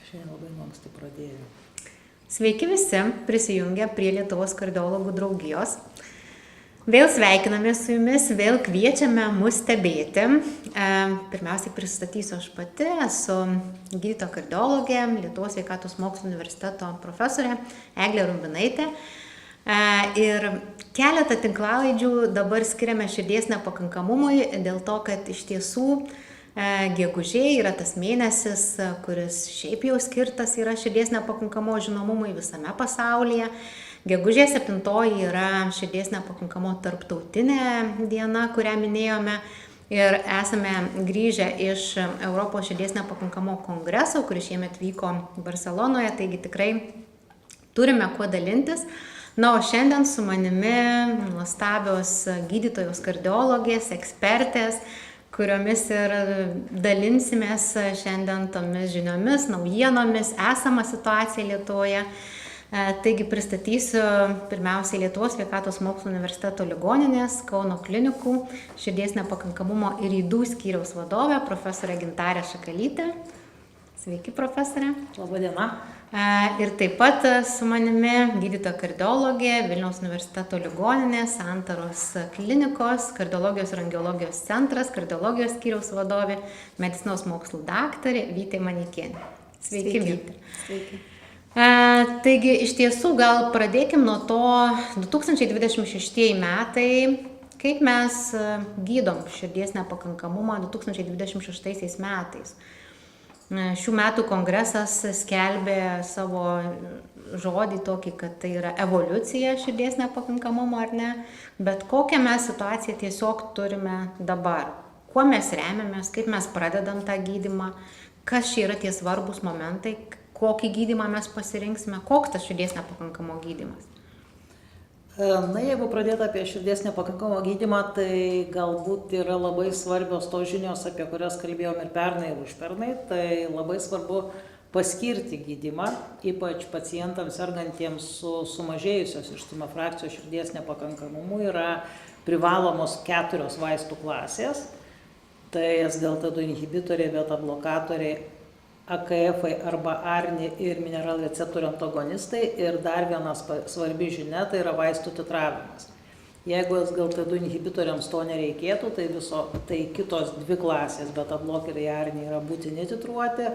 Šiandien labai anksti pradėjau. Sveiki visi prisijungę prie Lietuvos kardiologų draugijos. Vėl sveikiname su jumis, vėl kviečiame mus stebėti. Pirmiausiai pristatysiu aš pati, esu gydytoja kardiologė, Lietuvos sveikatos mokslų universiteto profesorė Eglė Rumbinaitė. Ir keletą tinklalaidžių dabar skiriame širdies nepakankamumui dėl to, kad iš tiesų gegužė yra tas mėnesis, kuris šiaip jau skirtas yra širdies nepakankamo žinomumui visame pasaulyje. Gegužė 7 yra širdies nepakankamo tarptautinė diena, kurią minėjome. Ir esame grįžę iš Europos širdies nepakankamo kongreso, kuris šiemet vyko Barcelonoje, taigi tikrai turime kuo dalintis. Na, o šiandien su manimi nuostabios gydytojos kardiologės, ekspertės, kuriomis ir dalinsimės šiandien tomis žiniomis, naujienomis, esama situacija Lietuvoje. Taigi pristatysiu pirmiausiai Lietuvos sveikatos mokslų universiteto ligoninės, Kauno klinikų, širdies nepakankamumo ir ydų skyriaus vadovę, profesorę Gintarę Šakalytę. Sveiki, profesorė. Labą dieną. Ir taip pat su manimi gydytoja kardiologė, Vilniaus universiteto ligoninės, Santaros klinikos, kardiologijos ir angiologijos centras, kardiologijos skyriaus vadovė, medicinos mokslų daktarė Vytė Manikienė. Sveiki, Vytė. Sveiki. Taigi iš tiesų gal pradėkim nuo to 2026 metai, kaip mes gydom širdies nepakankamumą 2026 metais. Šių metų kongresas skelbė savo žodį tokį, kad tai yra evoliucija širdies nepakankamumo ar ne, bet kokią mes situaciją tiesiog turime dabar. Kuo mes remiamės, kaip mes pradedam tą gydymą, kas čia yra tie svarbus momentai, kokį gydymą mes pasirinksime, koks tas širdies nepakankamo gydymas. Na, jeigu pradėti apie širdies nepakankamo gydymą, tai galbūt yra labai svarbios tos žinios, apie kurias kalbėjom ir pernai, ir užpernai. Tai labai svarbu paskirti gydymą, ypač pacientams sergantiems su sumažėjusios išstūmio frakcijos širdies nepakankamumu yra privalomos 4 vaistų klasės. Tai SGLT2 inhibitoriai, beta blokatoriai, AKF arba ARNI ir mineral receptorių antagonistai. Ir dar vienas svarbi žinia, tai yra vaistų titravimas. Jeigu SGLT2 inhibitoriams to nereikėtų, tai kitos 2 klasės, beta blokeriai ARNI yra būtini titruoti.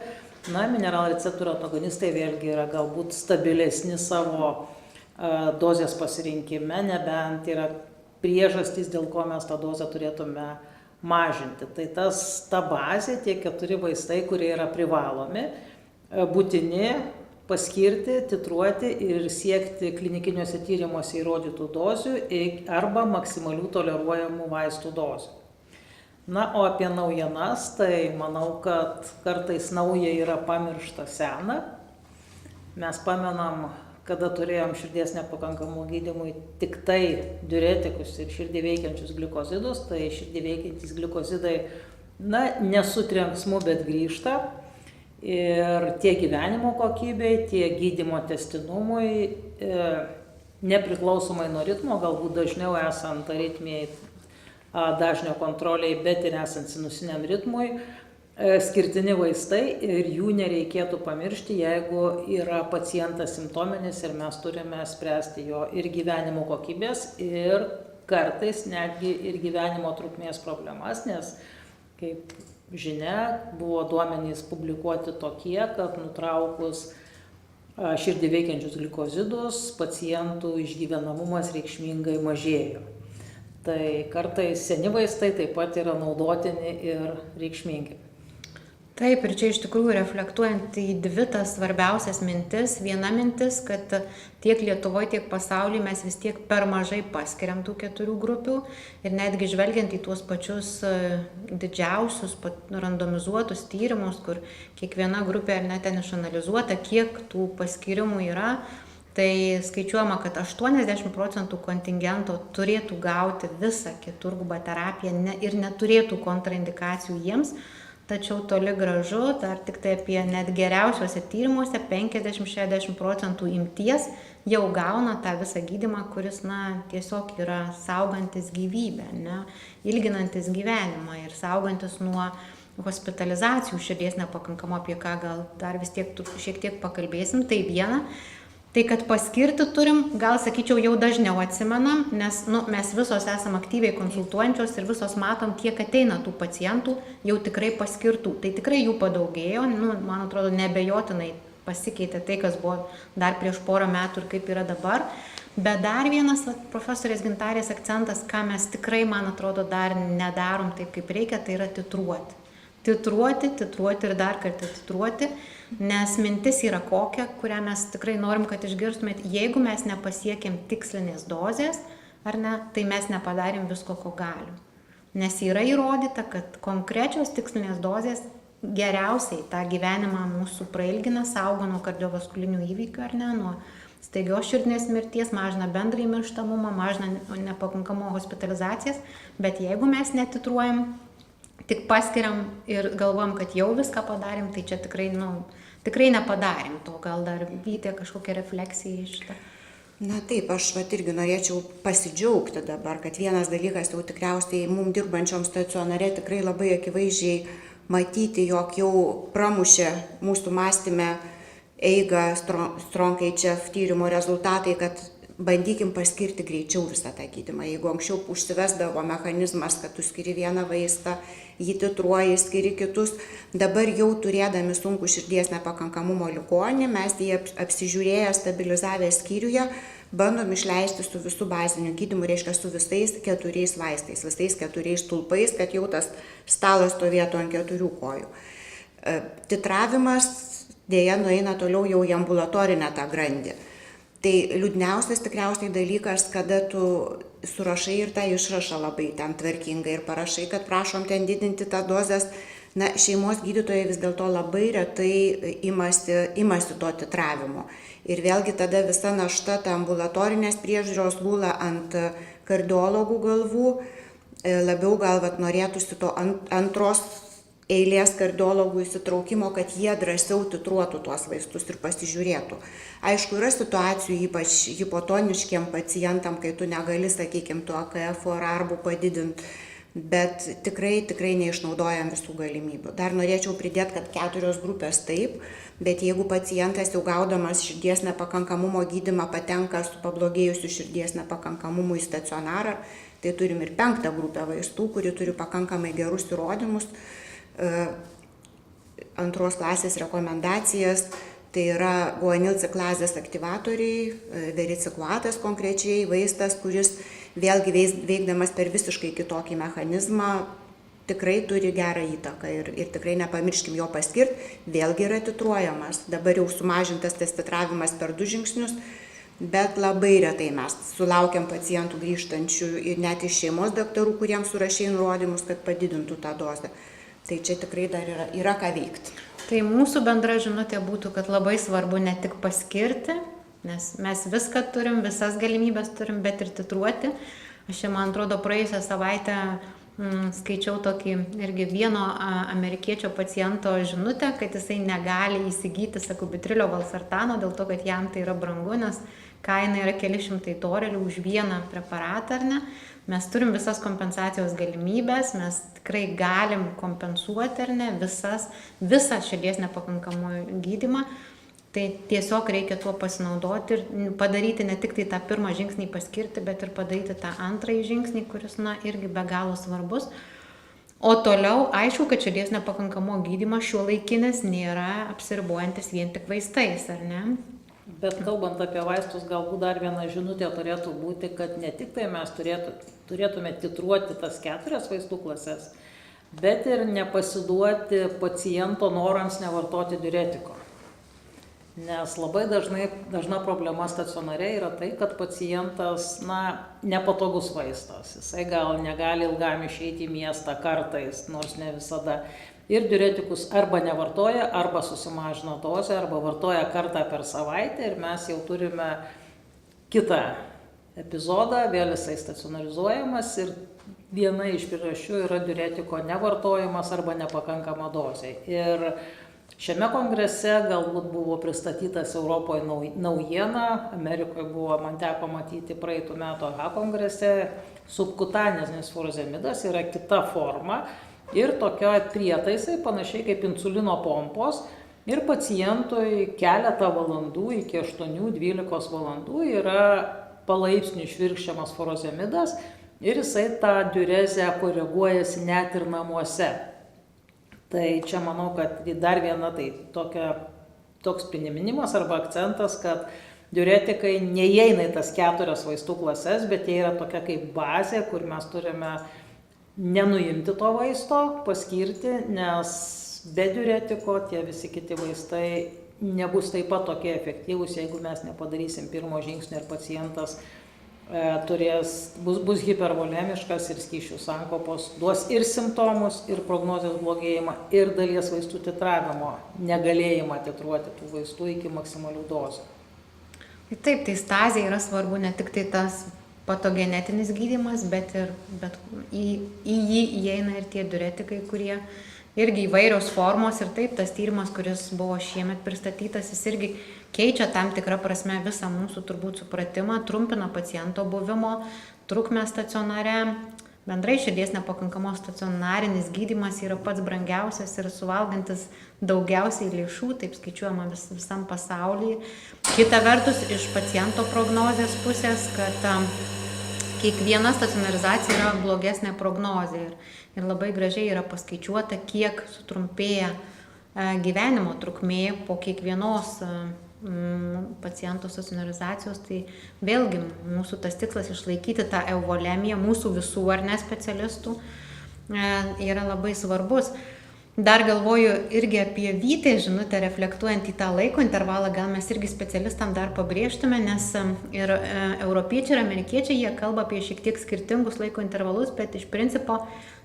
Na, mineral receptorių antagonistai vėlgi yra galbūt stabilesni savo dozės pasirinkime, nebent yra priežastys, dėl ko mes tą dozę turėtume mažinti. Tai ta bazė, tie 4 vaistai, kurie yra privalomi, būtini paskirti, titruoti ir siekti klinikiniuose tyrimuose įrodytų dozių arba maksimalių toleruojamų vaistų dozių. Na, o apie naujienas, tai manau, kad kartais nauja yra pamiršta sena. Mes pamenam, kada turėjom širdies nepakankamų gydymui tik tai diuretikus ir širdį veikiančius glikozidus, tai širdį veikiantys glikozidai, na, nesu trenksmu, bet grįžta. Ir tiek gyvenimo kokybei, tiek gydymo testinumui, nepriklausomai nuo ritmo, galbūt dažniau esant aritmijai, dažnio kontroliai, bet ir esant sinusiniam ritmui, skirtini vaistai ir jų nereikėtų pamiršti, jeigu yra pacientas simptominis ir mes turime spręsti jo ir gyvenimo kokybės, ir kartais netgi ir gyvenimo trukmės problemas, nes, kaip žinia, buvo duomenys publikuoti tokie, kad nutraukus širdį veikiančius glikozidus, pacientų išgyvenamumas reikšmingai mažėjo. Tai kartais seni vaistai taip pat yra naudotini ir reikšmingi. Taip, ir čia iš tikrųjų reflektuojant į 2 tas svarbiausias mintis. Viena mintis, kad tiek Lietuvoje, tiek pasaulyje mes vis tiek per mažai paskiriam tų 4 grupių ir netgi žvelgiant į tuos pačius didžiausius randomizuotus tyrimus, kur kiekviena grupė ar net ten išanalizuota, kiek tų paskirimų yra, tai skaičiuojama, kad 80% kontingento turėtų gauti visą keturgubą terapiją ir neturėtų kontraindikacijų jiems. Tačiau toli gražu, dar tik tai apie net geriausiuose tyrimuose 50-60% imties jau gauna tą visą gydymą, kuris tiesiog yra saugantis gyvybę, ilginantis gyvenimą ir saugantis nuo hospitalizacijų širdies nepakankamumo, apie ką gal dar vis tiek šiek tiek pakalbėsim, tai viena. Tai kad paskirti turim, gal sakyčiau, jau dažniau atsimenam, nes mes visos esam aktyviai konsultuojančios ir visos matom, kiek ateina tų pacientų jau tikrai paskirtų. Tai tikrai jų padaugėjo, man atrodo, nebejotinai pasikeitė tai, kas buvo dar prieš porą metų ir kaip yra dabar. Bet dar vienas profesorės Gintarės akcentas, ką mes tikrai, man atrodo, dar nedarom taip, kaip reikia, tai yra titruoti. Titruoti ir dar kartą titruoti, nes mintis yra kokia, kurią mes tikrai norim, kad išgirstumėt. Jeigu mes nepasiekėm tikslinės dozės, ar ne, tai mes nepadarėm visko, ko galim. Nes yra įrodyta, kad konkrečios tikslinės dozės geriausiai tą gyvenimą mūsų prailgina, saugo nuo kardiovaskulinių įvykių, ar ne, nuo staigios širdinės mirties, mažina bendrąjį mirštamumą, mažina nepakankamo hospitalizacijas, bet jeigu mes netitruojam, tik paskiriam ir galvojam, kad jau viską padarėm, tai čia tikrai, tikrai nepadarėm to. Gal dar Vytė kažkokia refleksija iš šitą? Na taip, aš irgi norėčiau pasidžiaugti dabar, kad vienas dalykas jau tikriausiai mums dirbančiom stacionare tikrai labai akivaizdžiai matyti, jog jau pramušė mūsų mąstyme eigą STRONG-HF tyrimo rezultatai, kad bandykim paskirti greičiau visą tą gydymą. Jeigu anksčiau užsivesdavo mechanizmas, kad tu skiri vieną vaistą, jį titruoji, skiri kitus, dabar jau turėdami sunkų širdies nepakankamumo ligonį, mes jį apsižiūrėję, stabilizavę skyriuje, bandom išleisti su visų baziniu gydymu, reiškia su visais 4 vaistais, visais 4 stulpais, kad jau tas stalas stovėtų ant 4 kojų. Titravimas dėja nueina toliau jau į ambulatorinę tą grandį. Tai liūdniausias tikriausiai dalykas, kada tu surašai ir tą išrašą labai ten tvarkingai ir parašai, kad prašom ten didinti tą dozes. Na, šeimos gydytojai vis dėlto labai retai imasi to titravimo. Ir vėlgi tada visa našta ta ambulatorinės priežiūros gula ant kardiologų galvų. Labiau gal norėtųsi to antros eilės kardiologų įsitraukimo, kad jie drąsiau titruotų tuos vaistus ir pasižiūrėtų. Aišku, yra situacijų, ypač hipotoniškiem pacientam, kai tu negali, sakykime, to AKF ar arbų padidinti, bet tikrai neišnaudojam visų galimybių. Dar norėčiau pridėti, kad 4 grupės taip, bet jeigu pacientas jau gaudamas širdies nepakankamumo gydymą patenka su pablogėjusiu širdies nepakankamumu į stacionarą, tai turim ir 5 grupę vaistų, kuri turi pakankamai gerus įrodymus, 2 klasės rekomendacijas, tai yra guanilciklazės aktyvatoriai, vericikluatas konkrečiai, vaistas, kuris vėlgi veikdamas per visiškai kitokį mechanizmą tikrai turi gerą įtaką ir tikrai nepamirškim jo paskirti, vėlgi yra titruojamas. Dabar jau sumažintas tas titravimas per 2 žingsnius, bet labai retai mes sulaukiam pacientų grįžtančių ir net iš šeimos daktarų, kuriems surašė nurodymus, kad padidintų tą dozę. Tai čia tikrai dar yra ką veikti. Tai mūsų bendra žinutė būtų, kad labai svarbu ne tik paskirti, nes mes viską turim, visas galimybės turim, bet ir titruoti. Aš čia, man atrodo, praėjusią savaitę skaičiau tokį irgi vieno amerikiečio paciento žinutę, kad jisai negali įsigyti sakubitrilo valsartano dėl to, kad jam tai yra brangu, nes kaina yra keli šimtai dolerių už vieną preparatą, ar ne? Mes turim visas kompensacijos galimybės, mes tikrai galim kompensuoti, ar ne, visą širdies nepakankamų gydymą. Tai tiesiog reikia tuo pasinaudoti ir padaryti ne tik tai tą pirmą žingsnį paskirti, bet ir padaryti tą antrąjį žingsnį, kuris, irgi be galo svarbus. O toliau, aišku, kad širdies nepakankamo gydymas šiuolaikinis nėra apsiribojantis vien tik vaistais, ar ne? Bet kalbant apie vaistus, galbūt dar viena žinutė turėtų būti, kad ne tik tai mes turėtume titruoti tas 4 vaistų klases, bet ir nepasiduoti paciento norams nevartoti diuretiko. Nes labai dažna problema stacionare yra tai, kad pacientas, nepatogus vaistas. Jisai gal negali ilgam išeiti į miestą kartais, nors ne visada. Ir diuretikus arba nevartoja, arba susimažina dozę, arba vartoja kartą per savaitę ir mes jau turime kitą epizodą, vėl jisai stacionarizuojamas ir viena iš priežasčių yra diuretiko nevartojimas arba nepakankama dozė. Ir šiame kongrese galbūt buvo pristatytas Europoje naujiena, Amerikoje buvo, man teko matyti praeitų metų AHA kongrese, subkutaninis furazemidas yra kita forma, ir tokie prietaisai, panašiai kaip insulino pompos, ir pacientui keletą valandų iki 8-12 valandų yra palaipsniui švirkščiamas furozemidas ir jisai tą diurezę koreguojasi net ir namuose. Tai čia manau, kad dar viena tai toks priminimas arba akcentas, kad diuretikai neįeina į tas 4 vaistų klases, bet jie yra tokia kaip bazė, kur mes turime nenuimti to vaisto, paskirti, nes be diuretiko tie visi kiti vaistai nebus taip pat tokie efektyvūs, jeigu mes nepadarysim pirmo žingsnio ir pacientas bus hipervolemiškas ir skysčių sankopos, duos ir simptomus, ir prognozės blogėjimą, ir dalies vaistų titravimo negalėjimą titruoti tų vaistų iki maksimalių dozių. Taip, tai stazija yra svarbu ne tik tai tas patogenetinis gydymas, bet į jį įeina ir tie diuretikai, kurie irgi įvairios formos ir taip, tas tyrimas, kuris buvo šiemet pristatytas, jis irgi keičia tam tikrą prasme visą mūsų turbūt supratimą, trumpina paciento buvimo trukmę stacionare. Bendrai širdies nepakankamos stacionarinis gydymas yra pats brangiausias ir suvalgantis daugiausiai lėšų, taip skaičiuojama visam pasaulyje. Kita vertus, iš paciento prognozės pusės, kad kiekviena stacionarizacija yra blogesnė prognozė ir labai gražiai yra paskaičiuota, kiek sutrumpėja gyvenimo trukmė po kiekvienos paciento stacionarizacijos. Tai vėlgi mūsų tas tikslas išlaikyti tą euvolemiją, mūsų visų ar ne specialistų, yra labai svarbus. Dar galvoju irgi apie Vytės žinutę, reflektuojant į tą laiko intervalą, gal mes irgi specialistam dar pabrėžtume, nes ir europiečiai ir amerikiečiai, jie kalba apie šiek tiek skirtingus laiko intervalus, bet iš principo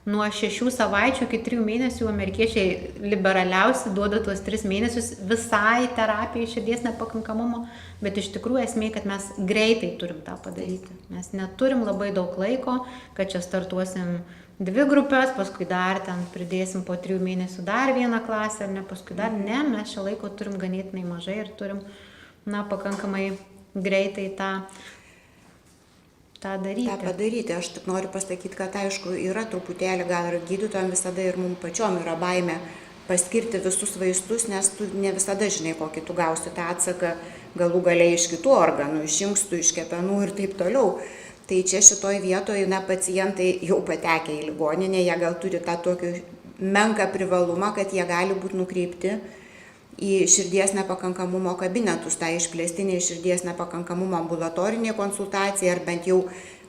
nuo 6 savaičių iki 3 mėnesių amerikiečiai liberaliausi duoda tuos 3 mėnesius visai terapijai širdies nepakankamumo, bet iš tikrųjų esmė, kad mes greitai turim tą padaryti. Mes neturim labai daug laiko, kad čia startuosim 2 grupės, paskui dar ten pridėsim po 3 mėnesių dar vieną klasę, ar ne, paskui dar ne, mes šio laiko turim ganėtinai mažai ir turim, pakankamai greitai tą daryti. tą padaryti. Aš tik noriu pasakyti, kad aišku, yra truputėlį, gal ir gydytojams visada ir mums pačiom yra baimė paskirti visus vaistus, nes tu ne visada žinai, kokį tu gausi tą atsaką galų galiai iš kitų organų, iš inkstų, iš kepenų ir taip toliau. Tai čia šitoj vietoje, pacientai jau patekę į ligoninę, jie gal turi tą tokį menką privalumą, kad jie gali būti nukreipti į širdies nepakankamumo kabinetus, tą išplėstinį širdies nepakankamumo ambulatorinį konsultaciją, ar bent jau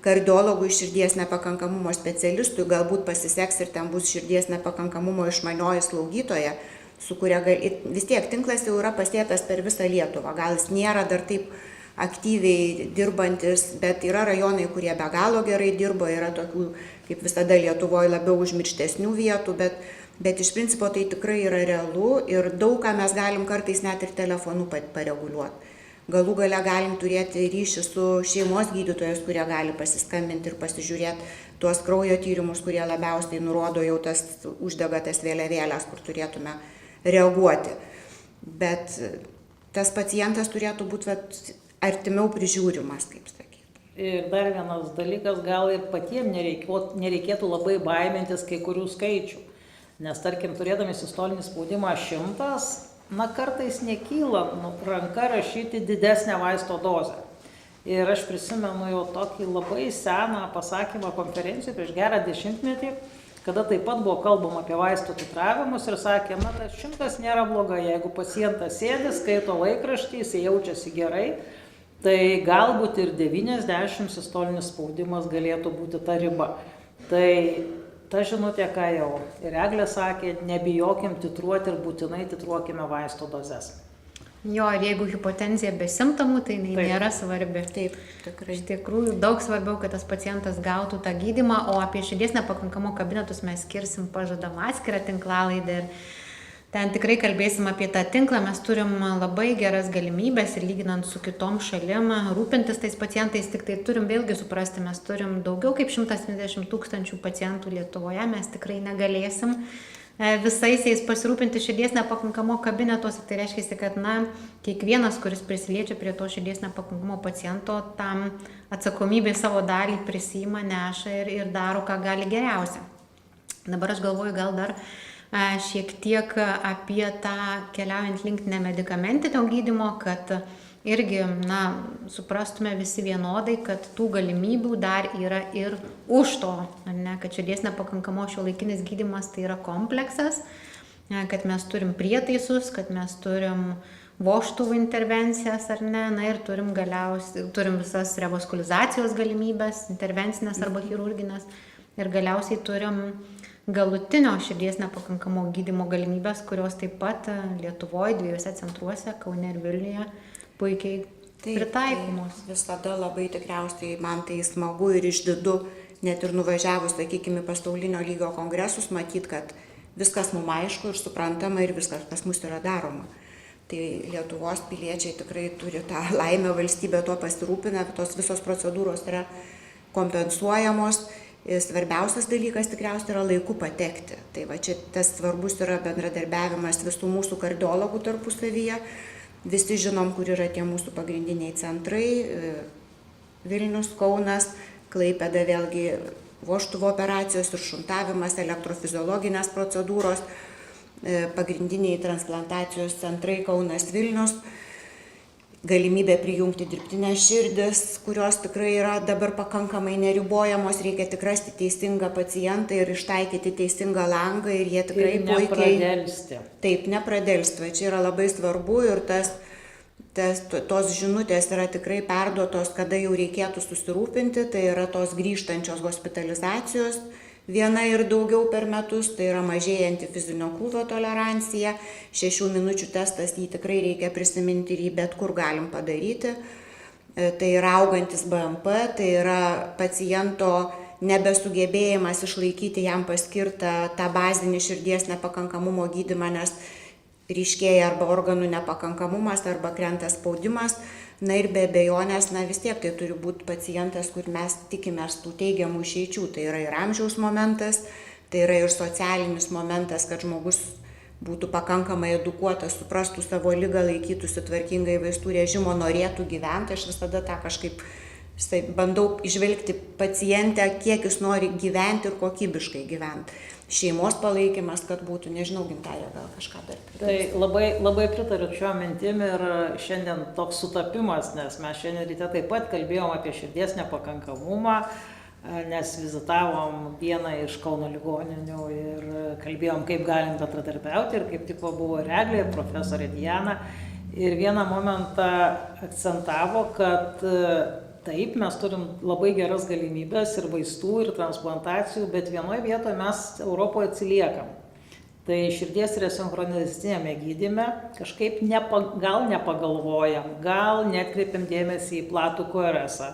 kardiologui širdies nepakankamumo specialistui galbūt pasiseks ir ten bus širdies nepakankamumo išmanioji slaugytoja, su kuria vis tiek tinklas jau yra pasėtas per visą Lietuvą. Gal jis nėra dar taip aktyviai dirbantis, bet yra rajonai, kurie be galo gerai dirba, yra tokių, kaip visada Lietuvoje, labiau užmirštesnių vietų, bet iš principo tai tikrai yra realu ir daug ką mes galim kartais net ir telefonu pareguliuoti. Galų gale galim turėti ryšį su šeimos gydytojais, kurie gali pasiskambinti ir pasižiūrėti tuos kraujo tyrimus, kurie labiausiai nurodo jau uždega tas vėliavėlės, kur turėtume reaguoti. Bet tas pacientas turėtų būti artimiau prižiūrimas, kaip sakyti. Ir dar vienas dalykas, gal ir patiems nereikėtų labai baimintis kai kurių skaičių. Nes tarkim, turėdami sistolinį spaudimą 100, kartais nekyla ranka rašyti didesnę vaisto dozę. Ir aš prisimenu jau tokį labai seną pasakymą konferencijų prieš gerą 10-metį, kada taip pat buvo kalbama apie vaistų titravimus ir sakė, tas 100 nėra blogai, jeigu pacientas sėdi, skaito laikraštį, jis jaučiasi gerai, tai galbūt ir 90 sistolinis spaudimas galėtų būti ta riba. Tai ta žinutė, ką jau ir Eglė sakė, nebijokim titruoti ir būtinai titruokime vaisto dozes. Jo, ir jeigu hipotenzija be simptomų, tai nėra svarbi. Taip, tikrai. Iš tikrųjų, daug svarbiau, kad tas pacientas gautų tą gydymą, o apie širdies nepakankamo kabinetus mes skirsim pažadam atskirą tinklalaidę. Ir ten tikrai kalbėsim apie tą tinklą, mes turim labai geras galimybės ir lyginant su kitom šalim, rūpintis tais pacientais, tik tai turim vėlgi suprasti, mes turim daugiau kaip 170 000 pacientų Lietuvoje, mes tikrai negalėsim visais jais pasirūpinti širdies nepakankamo kabinetuose, tai reiškia, kad kiekvienas, kuris prisiliečia prie to širdies nepakankamo paciento, tam atsakomybė savo dalį prisima, neša ir daro, ką gali geriausia. Dabar aš galvoju gal dar šiek tiek apie tą keliaujant link nemedikamentinio gydymo, kad irgi, suprastume visi vienodai, kad tų galimybių dar yra ir už to, kad širdies nepakankamo šiuolaikinis gydymas tai yra kompleksas, kad mes turim prietaisus, kad mes turim vožtuvų intervencijas, ir turim visas revaskulizacijos galimybės, intervencinės arba chirurginės, ir galiausiai turim galutinio širdies nepakankamo gydymo galimybės, kurios taip pat Lietuvoje 2 centruose, Kaune ir Vilniuje, puikiai pritaikomos. Tai visada labai tikriausiai man tai smagu ir išdidu, net ir nuvažiavus, sakykime, pasaulinio lygio kongresus, matyt, kad viskas mums aišku ir suprantama ir viskas pas mus yra daroma. Tai Lietuvos piliečiai tikrai turi tą laimę, valstybė tuo pasirūpina, tos visos procedūros yra kompensuojamos. Svarbiausias dalykas tikriausiai yra laiku patekti. Tai va čia tas svarbus yra bendradarbiavimas visų mūsų kardiologų tarpusavyje. Visi žinom, kur yra tie mūsų pagrindiniai centrai, Vilnius, Kaunas, Klaipėda vėlgi vožtuvo operacijos ir šuntavimas, elektrofiziologinės procedūros, pagrindiniai transplantacijos centrai Kaunas, Vilnius, galimybė prijungti dirbtinės širdis, kurios tikrai yra dabar pakankamai neribojamos, reikia tik rasti teisingą pacientą ir ištaikyti teisingą langą ir jie tikrai puikiai... Taip, nepradelsti. Čia yra labai svarbu ir tos žinutės yra tikrai perduotos, kada jau reikėtų susirūpinti, tai yra tos grįžtančios hospitalizacijos, 1 ir daugiau per metus, tai yra mažėjanti fizinio krūvio tolerancija, 6 minučių testas, jį tikrai reikia prisiminti ir jį bet kur galim padaryti. Tai yra augantis BMP, tai yra paciento nebesugebėjimas išlaikyti jam paskirtą tą bazinį širdies nepakankamumo gydymą, nes ryškėja arba organų nepakankamumas, arba krenta spaudimas. Na ir be abejonės, vis tiek tai turi būti pacientas, kur mes tikimės tų teigiamų išeičių. Tai yra ir amžiaus momentas, tai yra ir socialinis momentas, kad žmogus būtų pakankamai edukuotas, suprastų savo ligą, laikytųsi tvarkingai vaistų režimo, norėtų gyventi. Aš visada tą kažkaip bandau išvelgti pacientę, kiek jis nori gyventi ir kokybiškai gyventi. Šeimos palaikymas, kad būtų, nežinau, Gintarė, gal kažką dar pridėti. Tai labai pritariu šio mintim ir šiandien toks sutapimas, nes mes šiandien ryte taip pat kalbėjom apie širdies nepakankamumą, nes vizitavom vieną iš Kauno ligoninių ir kalbėjom, kaip galim bendradarbiauti ir kaip tik buvo ir Eglė, ir profesorė Diana. Ir vieną momentą akcentavo, kad taip, mes turim labai geras galimybės ir vaistų, ir transplantacijų, bet vienoje vietoje mes Europoje atsiliekam. Tai širdies resinchronistinėme gydyme kažkaip gal nepagalvojam, gal netkreipiam dėmesį į platų QRS-ą.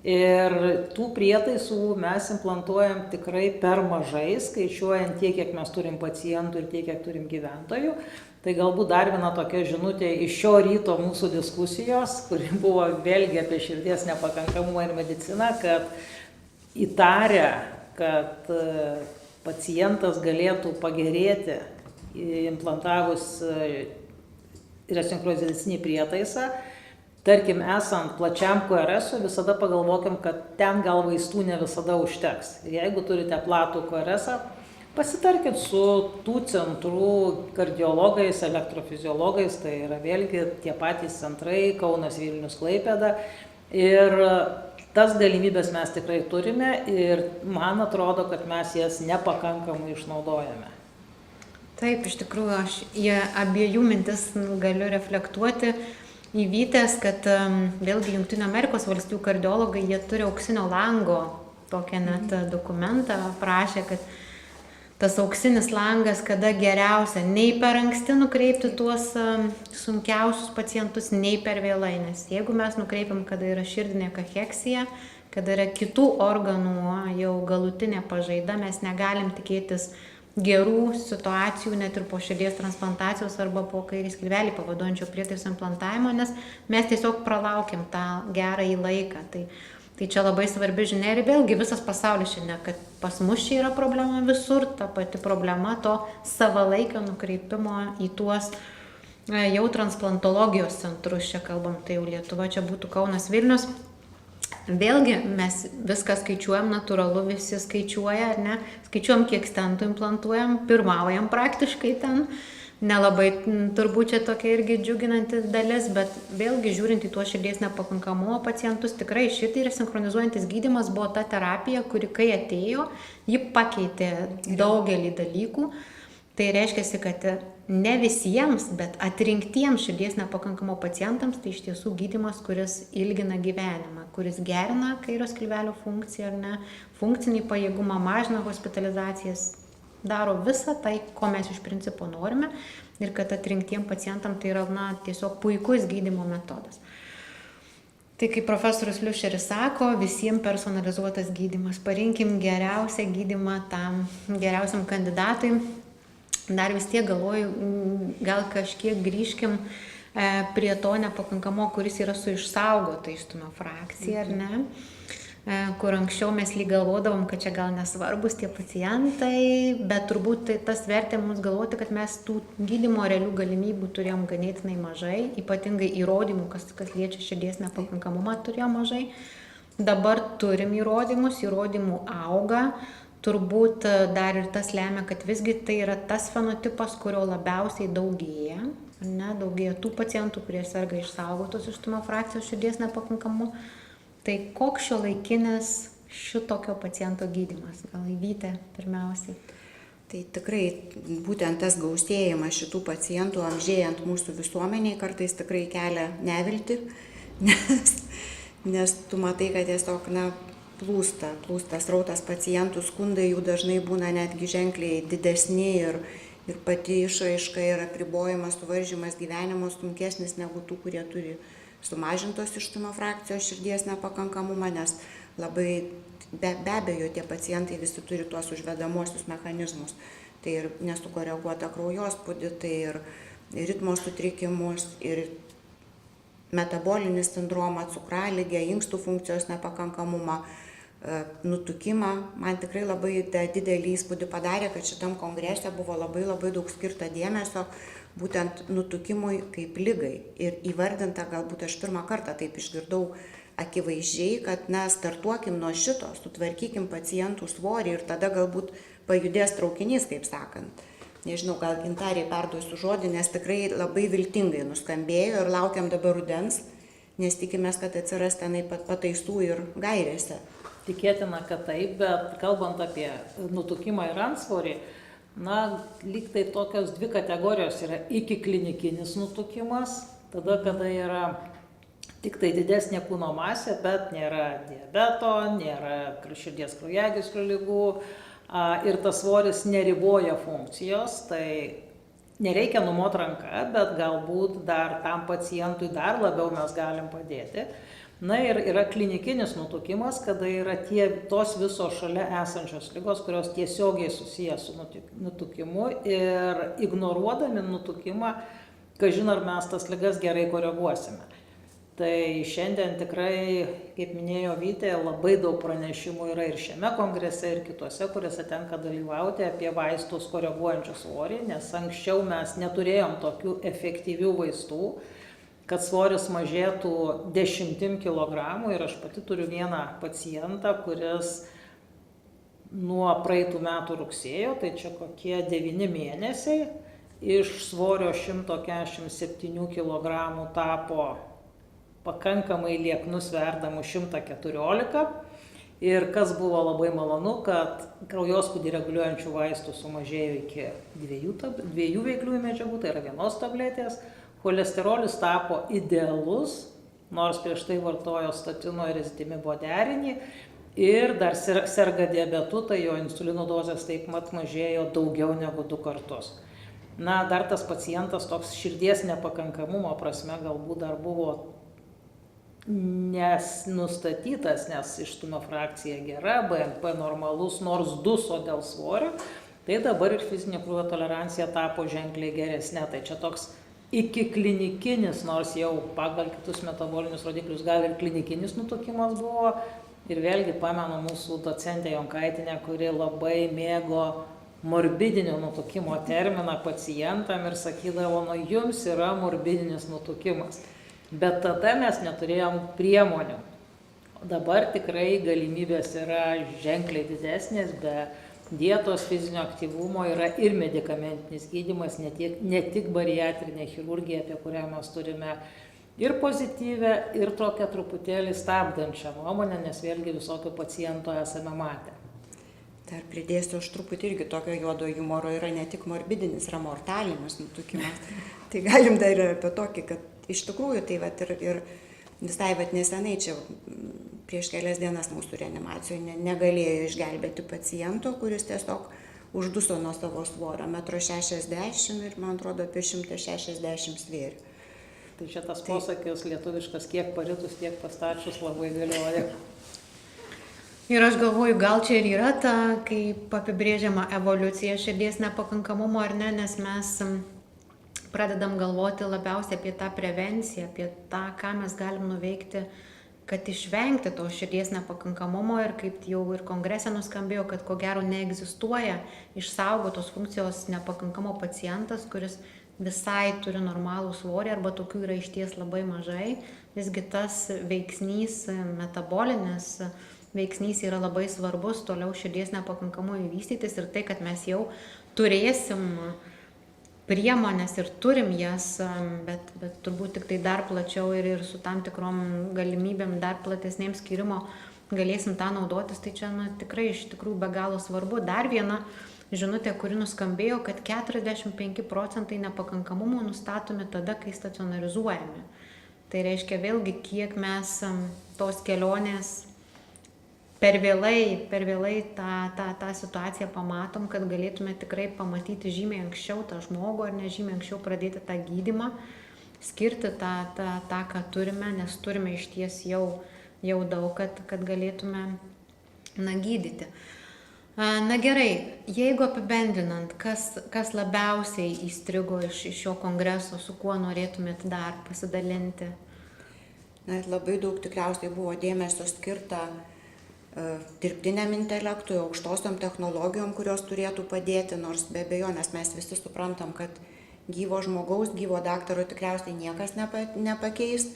Ir tų prietaisų mes implantuojam tikrai per mažai, skaičiuojant tiek, kiek mes turim pacientų ir tiek, kiek turim gyventojų. Tai galbūt dar viena tokia žinutė iš šio ryto mūsų diskusijos, kuri buvo vėlgi apie širdies nepakankamumą ir mediciną, kad įtarę, kad pacientas galėtų pagerėti implantavus resinchronistinį prietaisą, tarkim, esant plačiam QRS-ui, visada pagalvokim, kad ten gal vaistų ne visada užteks. Ir jeigu turite platų QRS-ą, pasitarkit su tų centrų kardiologais, elektrofiziologais, tai yra vėlgi tie patys centrai, Kaunas, Vilnius, Klaipėda. Ir tas galimybės mes tikrai turime ir man atrodo, kad mes jas nepakankamai išnaudojame. Taip, iš tikrųjų, aš į abiejų mintis galiu reflektuoti. Įvytęs, kad vėlgi Jungtinių Amerikos valstijų kardiologai, jie turi auksinio lango, tokią net dokumentą, prašė, kad tas auksinis langas, kada geriausia nei per anksti nukreipti tuos sunkiausius pacientus, nei per vėlai, nes jeigu mes nukreipiam, kada yra širdinė kacheksija, kada yra kitų organų jau galutinė pažaida, mes negalim tikėtis gerų situacijų net ir po širdies transplantacijos arba po kairį skilvelį pavaduojančio prietaiso implantavimo, nes mes tiesiog pralaukiam tą gerąjį laiką. Tai čia labai svarbi žinia ir vėlgi visas pasaulis šiandien, kad pas mus čia yra problema visur, ta pati problema to savalaikio nukreipimo į tuos jau transplantologijos centrus, čia kalbam, tai jau Lietuva, čia būtų Kaunas, Vilnius. Vėlgi mes viską skaičiuojam, natūralu, visi skaičiuoja, ar ne? Skaičiuojam, kiek stentų implantuojam, pirmaujam praktiškai ten. Nelabai turbūt čia tokia irgi džiuginanti dalis, bet vėlgi žiūrint į tuos širdies nepakankamumo pacientus, tikrai šitai ir sinchronizuojantis gydymas buvo ta terapija, kuri kai atėjo, ji pakeitė daugelį dalykų. Tai reiškia, kad ne visiems, bet atrinktiems širdies nepakankamo pacientams tai iš tiesų gydymas, kuris ilgina gyvenimą, kuris gerina kairio skilvelio funkciją, ar ne, funkcinį pajėgumą, mažina hospitalizacijas, daro visą tai, ko mes iš principo norime ir kad atrinktiem pacientam tai yra tiesiog puikus gydymo metodas. Tai kaip profesorius Liušeris sako, visiems personalizuotas gydymas, parinkim geriausią gydymą tam geriausiam kandidatui. Dar vis tiek galvoju, gal kažkiek grįžkim prie to nepakankamo, kuris yra su išsaugota išstumio frakcija, ar ne? Kur anksčiau mes lyg galvodavom, kad čia gal nesvarbus tie pacientai, bet turbūt tas vertė mums galvoti, kad mes tų gydymo realių galimybių turėjom ganėtinai mažai, ypatingai įrodymų, kas liečia širdies nepakankamumą, turėjom mažai. Dabar turim įrodymus, įrodymų auga. Turbūt dar ir tas lemia, kad visgi tai yra tas fenotipas, kurio labiausiai daugėja. Daugėja tų pacientų, kurie serga išsaugotos išstumio frakcijos širdies nepakankamumu. Tai koks šiuolaikinis šitokio paciento gydymas? Gal Vytė pirmiausiai? Tai tikrai būtent tas gausėjimas šitų pacientų amžėjant mūsų visuomeniai kartais tikrai kelia neviltį, nes tu matai, kad tiesiog plūsta srautas pacientų, skundai jų dažnai būna netgi ženkliai didesni ir pati išraiška ir apribojimas, suvaržymas gyvenimo sunkesnis negu tų, kurie turi sumažintos išstumio frakcijos širdies nepakankamumą, nes labai be abejo tie pacientai visi turi tuos užvedamuosius mechanizmus. Tai ir nesukoreguota kraujospūdį, tai ir ritmo sutrikimus, ir metabolinį sindromą, cukraligę, inkstų funkcijos nepakankamumą, nutukimą. Man tikrai labai didelį įspūdį padarė, kad šitam kongrese buvo labai daug skirta dėmesio būtent nutukimui kaip ligai. Ir įvardinta, galbūt aš pirmą kartą taip išgirdau akivaizdžiai, kad startuokim nuo šito, sutvarkykim pacientų svorį ir tada galbūt pajudės traukinys, kaip sakant. Nežinau, gal Gintariai perduosiu žodį, nes tikrai labai viltingai nuskambėjo ir laukiam dabar rudens, nes tikimės, kad atsiras tenai pataisų ir gairėse. Tikėtina, kad taip, bet kalbant apie nutukimą ir antsvorį, lyg tai tokios dvi kategorijos yra iki klinikinis nutukimas, tada, kada yra tik tai didesnė kūno masė, bet nėra diabeto, nėra širdies kraujagyslių ligų ir tas svoris neriboja funkcijos, tai nereikia numot ranką, bet galbūt dar tam pacientui dar labiau mes galim padėti. Ir yra klinikinis nutukimas, kada yra tos visos šalia esančios ligos, kurios tiesiogiai susijęs su nutukimu ir ignoruodami nutukimą, kažin ar mes tas ligas gerai koreguosime. Tai šiandien tikrai, kaip minėjo Vytė, labai daug pranešimų yra ir šiame kongrese, ir kitose, kuriuose tenka dalyvauti apie vaistus koreguojančius svorį, nes anksčiau mes neturėjom tokių efektyvių vaistų, kad svoris mažėtų 10 kilogramų ir aš pati turiu vieną pacientą, kuris nuo praeitų metų rugsėjo, tai čia kokie 9 mėnesiai, iš svorio 147 kilogramų tapo pakankamai lieknus sverdamų 114 ir kas buvo labai malonu, kad kraujospūdį reguliuojančių vaistų sumažėjo iki 2 veikliųjų medžiagų, tai yra 1 tabletės. Cholesterolis tapo idealus, nors prieš tai vartojo statino ir izotimibo derinį ir dar serga diabetu, tai jo insulino dozės taip pat mažėjo daugiau negu 2 kartus. Dar tas pacientas toks širdies nepakankamumo prasme galbūt dar buvo nustatytas, nes išstumio frakcija gera, BNP normalus, nors duso dėl svorio, tai dabar ir fizinė krūvio tolerancija tapo ženkliai geresnė. Tai čia toks iki klinikinis, nors jau pagal kitus metabolinius rodiklius gal ir klinikinis nutukimas buvo. Ir vėlgi pamenu mūsų docentę Jonkaitinę, kuri labai mėgo morbidinio nutukimo terminą pacientam ir sakydavo, jums yra morbidinis nutukimas. Bet tada mes neturėjom priemonių. Dabar tikrai galimybės yra ženkliai didesnės, be dietos, fizinio aktyvumo yra ir medikamentinis gydymas, ne tik bariatrinė chirurgija, apie kurią mes turime ir pozityvę, ir tokią truputėlį stabdančią nuomonę, nes vėlgi visokių pacientų esame matę. Dar pridėsiu, aš truputį irgi tokio juodo humoro, yra ne tik morbidinis, yra mortalinis nutukimas. Tai galim dar ir apie tokį, kad iš tikrųjų tai vat ir visai vat nesenai čia prieš kelias dienas mūsų reanimacijoje negalėjo išgelbėti paciento, kuris tiesiog užduso nuo savo svorio, 1,60 m ir man atrodo apie 160 svėrį. Tai čia tas posakis lietuviškas, kiek paritus, tiek pastačius, labai galioja. Ir aš galvoju, gal čia ir yra ta, kaip apibrėžiama evoliucija širdies nepakankamumo ar ne, nes mes pradedam galvoti labiausiai apie tą prevenciją, apie tą, ką mes galim nuveikti, kad išvengti to širdies nepakankamumo ir kaip jau ir kongrese nuskambėjo, kad ko gero neegzistuoja išsaugotos funkcijos nepakankamo pacientas, kuris visai turi normalų svorį arba tokių yra išties labai mažai. Visgi tas veiksnys, metabolinis veiksnys yra labai svarbus toliau širdies nepakankamumui vystytis ir tai, kad mes jau turėsim priemonės ir turim jas, bet turbūt tik tai dar plačiau ir su tam tikrom galimybėm, dar platesnėm skyrimo galėsim tą naudotis, tai čia tikrai iš tikrųjų be galo svarbu. Dar viena žinutė, kuri nuskambėjo, kad 45% nepakankamumo nustatomi tada, kai stacionarizuojami. Tai reiškia vėlgi, kiek mes tos kelionės per vėlai tą situaciją pamatom, kad galėtume tikrai pamatyti žymiai anksčiau tą žmogų ar ne žymiai anksčiau pradėti tą gydymą, skirti tą ką turime, nes turime iš ties jau daug, kad galėtume gydyti. Na gerai, jeigu apibendrinant, kas labiausiai įstrigo iš šio kongreso, su kuo norėtumėt dar pasidalinti? Na, labai daug tikriausiai buvo dėmesio skirta dirbtiniam intelektui, aukštosiom technologijom, kurios turėtų padėti, nors be abejonės mes visi suprantam, kad gyvo žmogaus, gyvo daktaro tikriausiai niekas nepakeis.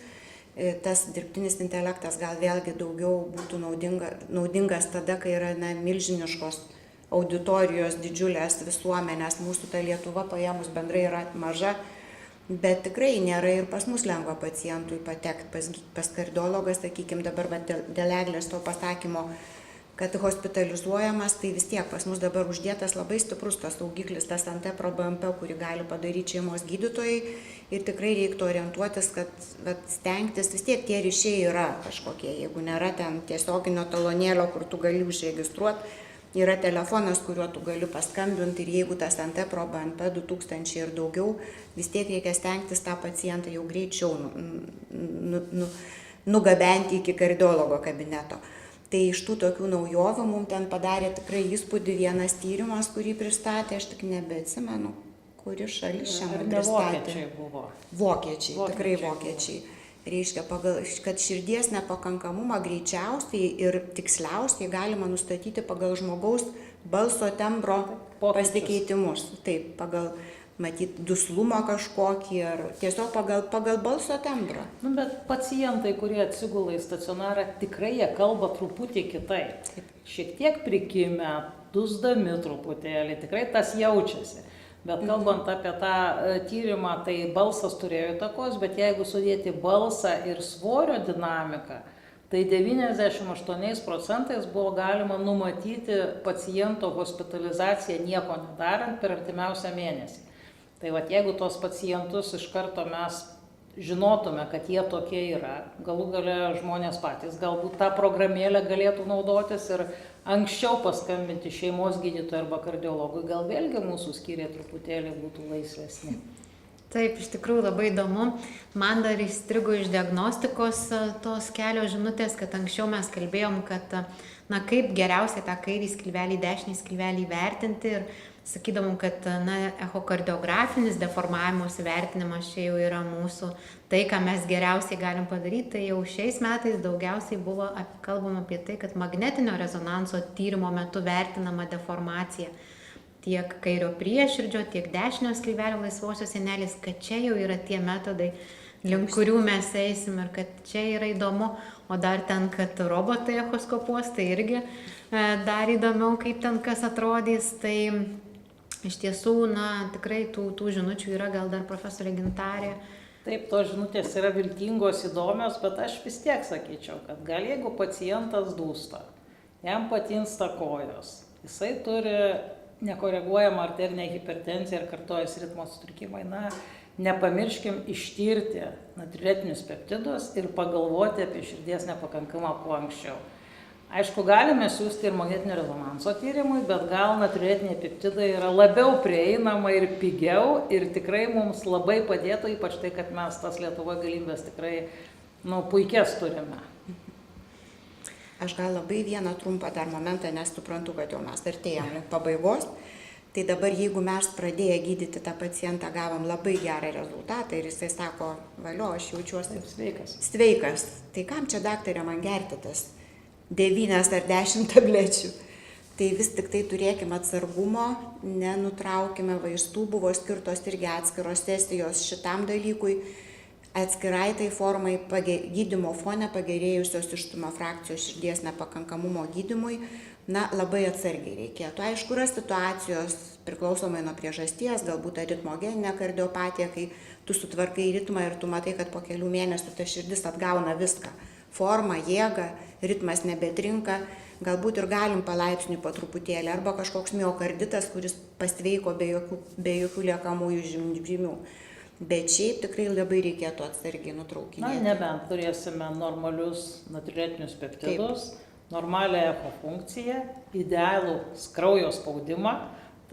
Tas dirbtinis intelektas gal vėlgi daugiau būtų naudingas tada, kai yra milžiniškos auditorijos, didžiulės visuomenės. Mūsų ta Lietuva paėmus bendrai yra maža, bet tikrai nėra ir pas mus lengva pacientui patekti pas kardiologą, sakykime, dabar dėl Eglės to pasakymo, kad hospitalizuojamas, tai vis tiek pas mus dabar uždėtas labai stiprus tas saugiklis, tas anti-ProBNP, kurį gali padaryti šeimos gydytojai ir tikrai reiktų orientuotis, kad stengtis, vis tiek tie ryšiai yra kažkokie, jeigu nėra ten tiesioginio talonėlio, kur tu gali užregistruoti, yra telefonas, kuriuo tu gali paskambinti ir jeigu tas anti-ProBNP 2000 ir daugiau, vis tiek reikia stengtis tą pacientą jau greičiau nugabenti iki kardiologo kabineto. Tai iš tų tokių naujovių mums ten padarė tikrai įspūdį vienas tyrimas, kurį pristatė, aš tik nebeatsimenu, kuri šalis šiandien pristatė. Vokiečiai buvo. Vokiečiai, tikrai vokiečiai. Reiškia, kad širdies nepakankamumą greičiausiai ir tiksliausiai galima nustatyti pagal žmogaus balso tembro pasikeitimus. Taip, pagal matyti duslumo kažkokį ar tiesiog pagal balso tembrą. Bet pacientai, kurie atsigula į stacionarą, tikrai jie kalba truputį kitaip. Šiek tiek prikimę, dusdami truputėlį, tikrai tas jaučiasi. Bet kalbant apie tą tyrimą, tai balsas turėjo įtakos, bet jeigu sudėti balsą ir svorio dinamiką, tai 98% buvo galima numatyti paciento hospitalizaciją nieko nedarant per artimiausią mėnesį. Tai jeigu tos pacientus iš karto mes žinotume, kad jie tokie yra, galų gale žmonės patys galbūt tą programėlę galėtų naudotis ir anksčiau paskambinti šeimos gydytojui arba kardiologui, gal vėlgi mūsų skyriai truputėlį būtų laisvesni. Taip, iš tikrųjų labai įdomu. Man dar įstrigo iš diagnostikos tos kelios žinutės, kad anksčiau mes kalbėjom, kad kaip geriausiai tą kairį skilvelį, dešinį skilvelį įvertinti ir sakydamom, kad echokardiografinis deformavimos įvertinimas čia jau yra mūsų tai, ką mes geriausiai galim padaryti, tai jau šiais metais daugiausiai buvo kalbama apie tai, kad magnetinio rezonanso tyrimo metu vertinama deformacija tiek kairio prieširdžio, tiek dešinio skilvelio laisvosios sienelės, kad čia jau yra tie metodai, link kurių mes eisim ir kad čia yra įdomu, o dar ten, kad robotai echoskopuos, tai irgi dar įdomiau, kaip ten kas atrodys. Tai iš tiesų, tikrai tų žinučių yra, gal dar profesorė Gintarė. Taip, tos žinutės yra viltingos, įdomios, bet aš vis tiek sakyčiau, kad gal jeigu pacientas dūsta, jam patinsta kojos, jisai turi nekoreguojamą arterinę hipertenziją ir kartojasi ritmo sutrikimai, nepamirškim ištirti natriuretinius peptidus ir pagalvoti apie širdies nepakankamą kuo anksčiau. Aišku, galime siūsti ir magnetinio rezonanso tyrimui, bet gal natriuretiniai peptidai yra labiau prieinama ir pigiau ir tikrai mums labai padėtų, ypač tai, kad mes tas Lietuvoje galimybės tikrai puikias turime. Aš gal labai vieną trumpą dar momentą, nes suprantu, kad jau mes artėjame link pabaigos. Tai dabar, jeigu mes pradėję gydyti tą pacientą, gavom labai gerą rezultatą ir jisai sako, valio, aš jaučiuosi sveikas. Tai kam čia, daktarė, man gerti tas 9 ar 10 tablečių? Tai vis tik tai turėkime atsargumo, nenutraukime vaistų, buvo skirtos irgi atskiros sesijos šitam dalykui, atskirai tai formai gydymo fone pagerėjusios ištumo frakcijos širdies nepakankamumo gydymui, labai atsargiai reikėtų. Aišku, yra situacijos priklausomai nuo priežasties, galbūt aritmogeninė kardiopatija, kai tu sutvarkai ritmą ir tu matai, kad po kelių mėnesių ta širdis atgauna viską. Formą, jėgą, ritmas nebetrinka, galbūt ir galim palaipsniui po truputėlį, arba kažkoks miokarditas, kuris pasveiko be jokių liekamųjų žymių. Bet šiaip tikrai labai reikėtų atsargiai nutraukinėti. Nebent turėsime normalius natriuretinius peptidus, normalią echo funkciją, idealų kraujo spaudimą,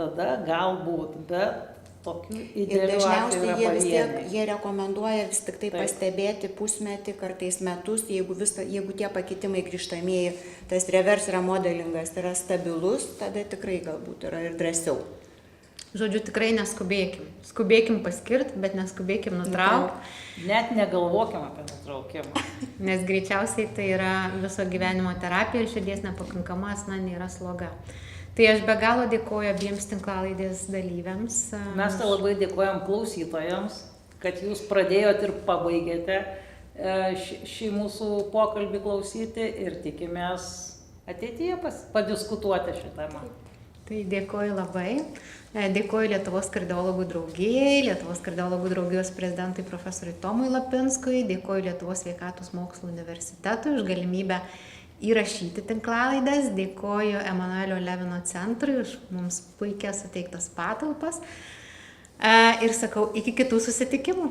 tada galbūt, bet tokių idealių atvejų yra pavieniai. Jie rekomenduoja vis tik tai pastebėti pusmetį, kartais metus, jeigu tie pakitimai grįžtamieji, tas reverse remodelingas yra stabilus, tada tikrai galbūt yra ir drąsiau. Žodžiu, tikrai neskubėkim. Skubėkim paskirti, bet neskubėkim nutraukti. Net negalvokim apie nutraukimą. Nes greičiausiai tai yra viso gyvenimo terapija ir širdies nepakankama asmeninė yra sloga. Tai aš be galo dėkoju abiems tinklalaidės dalyviams. Mes tai labai dėkojam klausytojams, kad jūs pradėjot ir pabaigėte šį mūsų pokalbį klausyti ir tikimės ateityje padiskutuoti šitą temą. Tai dėkoju labai. Dėkoju Lietuvos kardiologų draugijai, Lietuvos kardiologų draugijos prezidentui profesoriui Tomui Lapinskui, dėkoju Lietuvos sveikatos mokslų universitetui už galimybę įrašyti tinklalaides, dėkoju Emanuelio Levino centrui už mums puikias suteiktas patalpas ir sakau iki kitų susitikimų.